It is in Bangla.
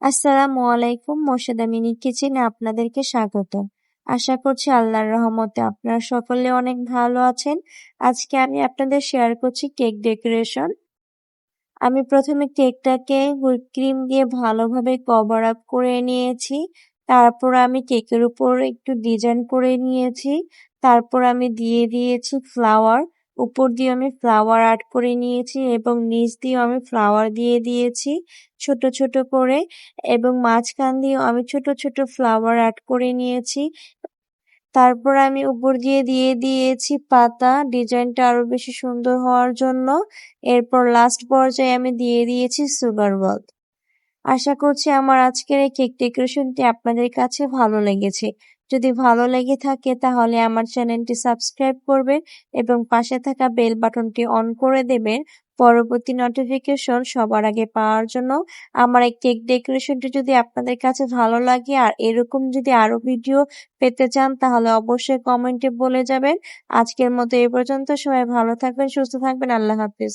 আসসালামু আলাইকুম। মোর্শেদা মিনি কিচেনে আপনাদেরকে স্বাগত। আশা করছি আল্লাহর রহমতে আপনারা সকলে অনেক ভালো আছেন। আজকে আমি আপনাদের শেয়ার করছি কেক ডেকোরেশন। আমি প্রথমে কেকটাকে হুইপ ক্রিম দিয়ে ভালোভাবে কভার আপ করে নিয়েছি। তারপর আমি কেকের উপর একটু ডিজাইন করে নিয়েছি। তারপর আমি দিয়ে দিয়েছি ফ্লাওয়ার। উপর দিয়ে আমি ফ্লাওয়ার আর্ট করে নিয়েছি এবং নিচ দিয়েও আমি ফ্লাওয়ার দিয়ে দিয়েছি ছোট ছোট করে, এবং মাঝখান দিয়েও আমি ছোট ছোট ফ্লাওয়ার আর্ট করে নিয়েছি। তারপর আমি উপর দিয়ে দিয়ে দিয়েছি পাতা, ডিজাইনটা আরো বেশি সুন্দর হওয়ার জন্য। এরপর লাস্ট পর্যায়ে আমি দিয়ে দিয়েছি সুগার বল। আশা করছি আমার আজকের এই কেক ডেকোরেশনটি আপনাদের কাছে ভালো লেগেছে। যদি ভালো লেগে থাকে তাহলে আমার চ্যানেলটি সাবস্ক্রাইব করবেন এবং পাশে থাকা বেল বাটনটি অন করে দেবেন পরবর্তী নোটিফিকেশন সবার আগে পাওয়ার জন্য। আমার এই কেক ডেকোরেশনটি যদি আপনাদের কাছে ভালো লাগে আর এরকম যদি আরো ভিডিও পেতে চান তাহলে অবশ্যই কমেন্টে বলে যাবেন। আজকের মতো এই পর্যন্ত। সবাই ভালো থাকবেন, সুস্থ থাকবেন। আল্লাহ হাফিজ।